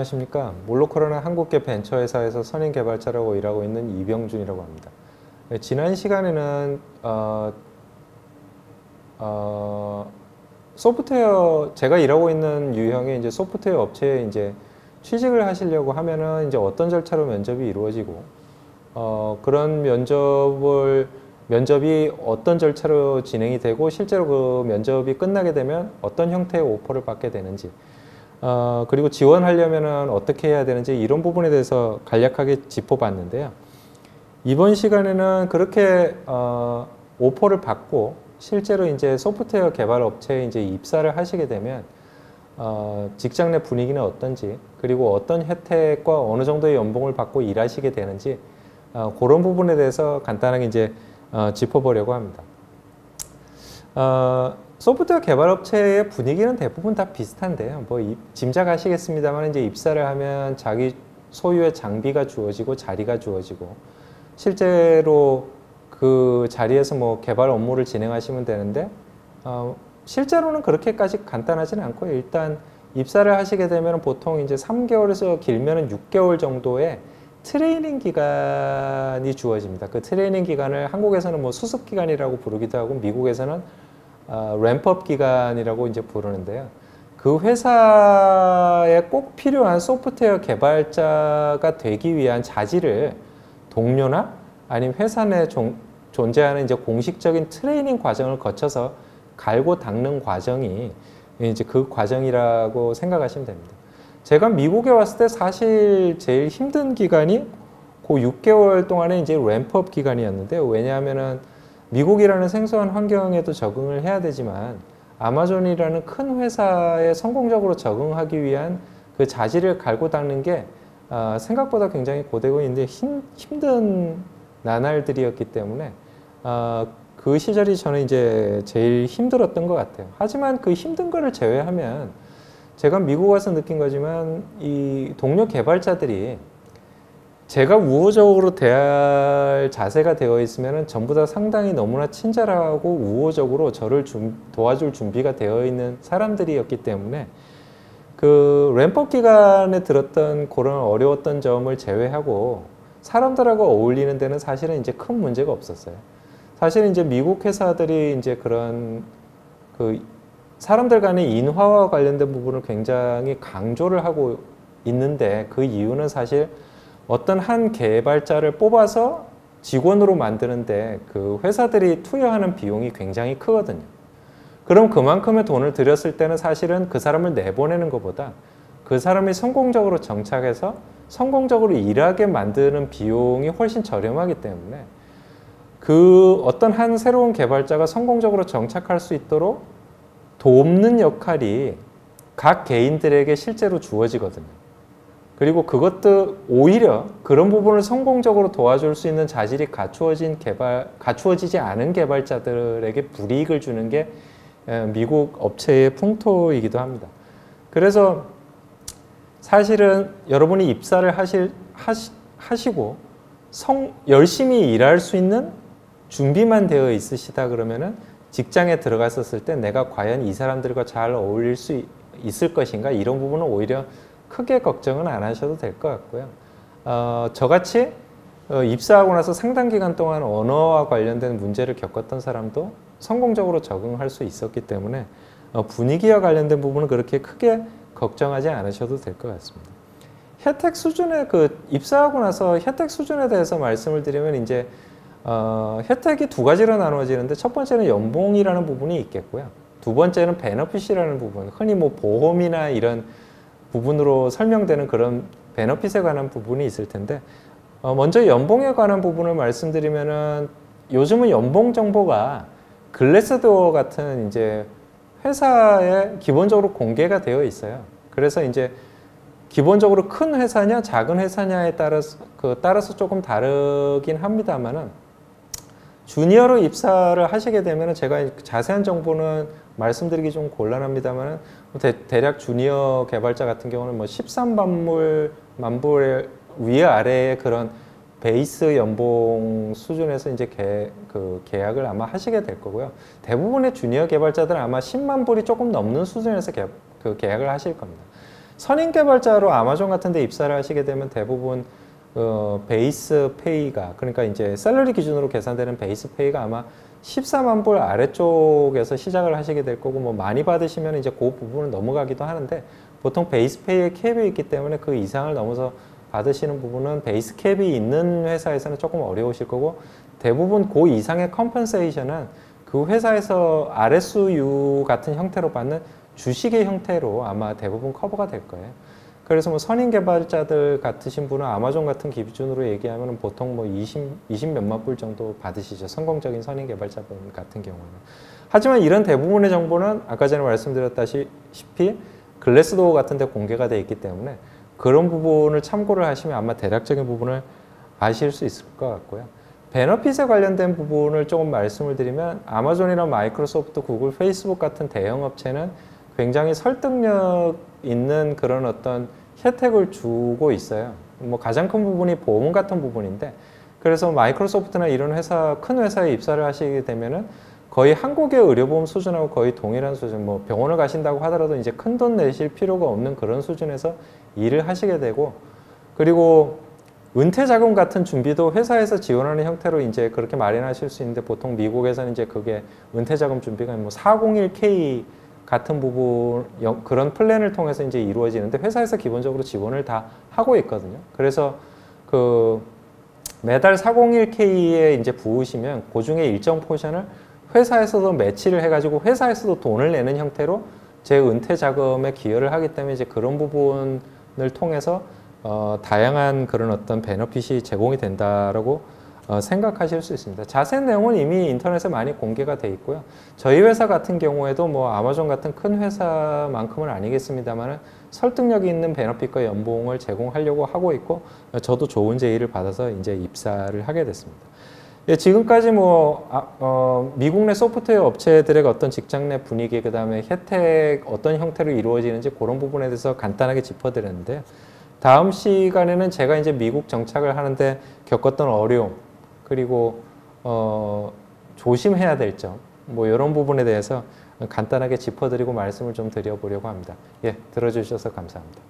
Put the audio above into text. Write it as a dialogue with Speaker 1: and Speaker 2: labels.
Speaker 1: 안녕하십니까. 몰로코로나 한국계 벤처회사에서 선임 개발자라고 일하고 있는 이병준이라고 합니다. 네, 지난 시간에는 소프트웨어, 제가 일하고 있는 유형의 이제 소프트웨어 업체에 이제 취직을 하시려고 하면은 이제 어떤 절차로 면접이 이루어지고 그런 면접이 어떤 절차로 진행이 되고 실제로 그 면접이 끝나게 되면 어떤 형태의 오퍼를 받게 되는지, 그리고 지원하려면은 어떻게 해야 되는지 이런 부분에 대해서 간략하게 짚어봤는데요. 이번 시간에는 그렇게 오퍼를 받고 실제로 이제 소프트웨어 개발 업체에 이제 입사를 하시게 되면 직장 내 분위기는 어떤지, 그리고 어떤 혜택과 어느 정도의 연봉을 받고 일하시게 되는지, 그런 부분에 대해서 간단하게 이제 짚어보려고 합니다. 소프트웨어 개발 업체의 분위기는 대부분 다 비슷한데요. 뭐 짐작하시겠습니다만 이제 입사를 하면 자기 소유의 장비가 주어지고 자리가 주어지고 실제로 그 자리에서 뭐 개발 업무를 진행하시면 되는데 실제로는 그렇게까지 간단하지는 않고, 일단 입사를 하시게 되면 보통 이제 3개월에서 길면은 6개월 정도의 트레이닝 기간이 주어집니다. 그 트레이닝 기간을 한국에서는 뭐 수습 기간이라고 부르기도 하고 미국에서는 램프업 기간이라고 이제 부르는데요. 그 회사에 꼭 필요한 소프트웨어 개발자가 되기 위한 자질을 동료나 아니면 회사 내 존재하는 이제 공식적인 트레이닝 과정을 거쳐서 갈고 닦는 과정이 이제 그 과정이라고 생각하시면 됩니다. 제가 미국에 왔을 때 사실 제일 힘든 기간이 그 6개월 동안에 이제 램프업 기간이었는데요. 왜냐하면은 미국이라는 생소한 환경에도 적응을 해야 되지만 아마존이라는 큰 회사에 성공적으로 적응하기 위한 그 자질을 갈고 닦는 게 생각보다 굉장히 고되고 있는데 힘든 나날들이었기 때문에 그 시절이 저는 이제 제일 힘들었던 것 같아요. 하지만 그 힘든 거를 제외하면 제가 미국 와서 느낀 거지만 이 동료 개발자들이 제가 우호적으로 대할 자세가 되어 있으면 전부 다 상당히 너무나 친절하고 우호적으로 저를 도와줄 준비가 되어 있는 사람들이었기 때문에 그 램프업 기간에 들었던 그런 어려웠던 점을 제외하고 사람들하고 어울리는 데는 사실은 이제 큰 문제가 없었어요. 사실 이제 미국 회사들이 이제 그런 그 사람들 간의 인화와 관련된 부분을 굉장히 강조를 하고 있는데, 그 이유는 사실 어떤 한 개발자를 뽑아서 직원으로 만드는데 그 회사들이 투여하는 비용이 굉장히 크거든요. 그럼 그만큼의 돈을 들였을 때는 사실은 그 사람을 내보내는 것보다 그 사람이 성공적으로 정착해서 성공적으로 일하게 만드는 비용이 훨씬 저렴하기 때문에 그 어떤 한 새로운 개발자가 성공적으로 정착할 수 있도록 돕는 역할이 각 개인들에게 실제로 주어지거든요. 그리고 그것도 오히려 그런 부분을 성공적으로 도와줄 수 있는 자질이 갖추어지지 않은 개발자들에게 불이익을 주는 게 미국 업체의 풍토이기도 합니다. 그래서 사실은 여러분이 입사를 하시고 열심히 일할 수 있는 준비만 되어 있으시다 그러면은 직장에 들어갔었을 때 내가 과연 이 사람들과 잘 어울릴 수 있을 것인가, 이런 부분은 오히려 크게 걱정은 안 하셔도 될 것 같고요. 저같이 입사하고 나서 상당 기간 동안 언어와 관련된 문제를 겪었던 사람도 성공적으로 적응할 수 있었기 때문에 분위기와 관련된 부분은 그렇게 크게 걱정하지 않으셔도 될 것 같습니다. 혜택 수준에 입사하고 나서 혜택 수준에 대해서 말씀을 드리면 이제 혜택이 두 가지로 나누어지는데, 첫 번째는 연봉이라는 부분이 있겠고요. 두 번째는 베너핏이라는 부분, 흔히 뭐 보험이나 이런 부분으로 설명되는 그런 베너핏에 관한 부분이 있을 텐데, 먼저 연봉에 관한 부분을 말씀드리면은 요즘은 연봉 정보가 글래스도어 같은 이제 회사에 기본적으로 공개가 되어 있어요. 그래서 이제 기본적으로 큰 회사냐 작은 회사냐에 따라서 조금 다르긴 합니다만은, 주니어로 입사를 하시게 되면 제가 자세한 정보는 말씀드리기 좀 곤란합니다만 대략 주니어 개발자 같은 경우는 뭐 13만 불 위에 아래의 그런 베이스 연봉 수준에서 이제 계약을 아마 하시게 될 거고요. 대부분의 주니어 개발자들은 아마 10만 불이 조금 넘는 수준에서 계약을 하실 겁니다. 선임 개발자로 아마존 같은 데 입사를 하시게 되면 대부분 베이스 페이가, 그러니까 이제 샐러리 기준으로 계산되는 베이스 페이가 아마 14만 불 아래쪽에서 시작을 하시게 될 거고, 뭐 많이 받으시면 이제 그 부분은 넘어가기도 하는데, 보통 베이스 페이에 캡이 있기 때문에 그 이상을 넘어서 받으시는 부분은 베이스 캡이 있는 회사에서는 조금 어려우실 거고, 대부분 그 이상의 컴pen세이션은 그 회사에서 RSU 같은 형태로 받는 주식의 형태로 아마 대부분 커버가 될 거예요. 그래서 뭐 선임 개발자들 같으신 분은 아마존 같은 기준으로 얘기하면 보통 뭐 20 몇만 불 정도 받으시죠. 성공적인 선임 개발자분 같은 경우는. 하지만 이런 대부분의 정보는 아까 전에 말씀드렸다시피 글래스도어 같은 데 공개가 되어 있기 때문에 그런 부분을 참고를 하시면 아마 대략적인 부분을 아실 수 있을 것 같고요. 베너핏에 관련된 부분을 조금 말씀을 드리면 아마존이나 마이크로소프트, 구글, 페이스북 같은 대형 업체는 굉장히 설득력 있는 그런 어떤 혜택을 주고 있어요. 뭐 가장 큰 부분이 보험 같은 부분인데, 그래서 마이크로소프트나 이런 회사, 큰 회사에 입사를 하시게 되면은 거의 한국의 의료보험 수준하고 거의 동일한 수준, 뭐 병원을 가신다고 하더라도 이제 큰 돈 내실 필요가 없는 그런 수준에서 일을 하시게 되고, 그리고 은퇴 자금 같은 준비도 회사에서 지원하는 형태로 이제 그렇게 마련하실 수 있는데, 보통 미국에서는 이제 그게 은퇴 자금 준비가 뭐 401k 같은 부분, 그런 플랜을 통해서 이제 이루어지는데, 회사에서 기본적으로 지원을 다 하고 있거든요. 그래서 그 매달 401k에 이제 부으시면 그 중에 일정 포션을 회사에서도 매치를 해가지고 회사에서도 돈을 내는 형태로 제 은퇴 자금에 기여를 하기 때문에 이제 그런 부분을 통해서 다양한 그런 어떤 베너핏이 제공이 된다라고 생각하실 수 있습니다. 자세한 내용은 이미 인터넷에 많이 공개가 돼 있고요. 저희 회사 같은 경우에도 뭐 아마존 같은 큰 회사만큼은 아니겠습니다만 설득력이 있는 베너핏과 연봉을 제공하려고 하고 있고, 저도 좋은 제의를 받아서 이제 입사를 하게 됐습니다. 예, 지금까지 미국 내 소프트웨어 업체들의 어떤 직장 내 분위기, 그 다음에 혜택 어떤 형태로 이루어지는지 그런 부분에 대해서 간단하게 짚어드렸는데요. 다음 시간에는 제가 이제 미국 정착을 하는데 겪었던 어려움, 그리고 조심해야 될 점, 뭐 이런 부분에 대해서 간단하게 짚어드리고 말씀을 좀 드려보려고 합니다. 예, 들어주셔서 감사합니다.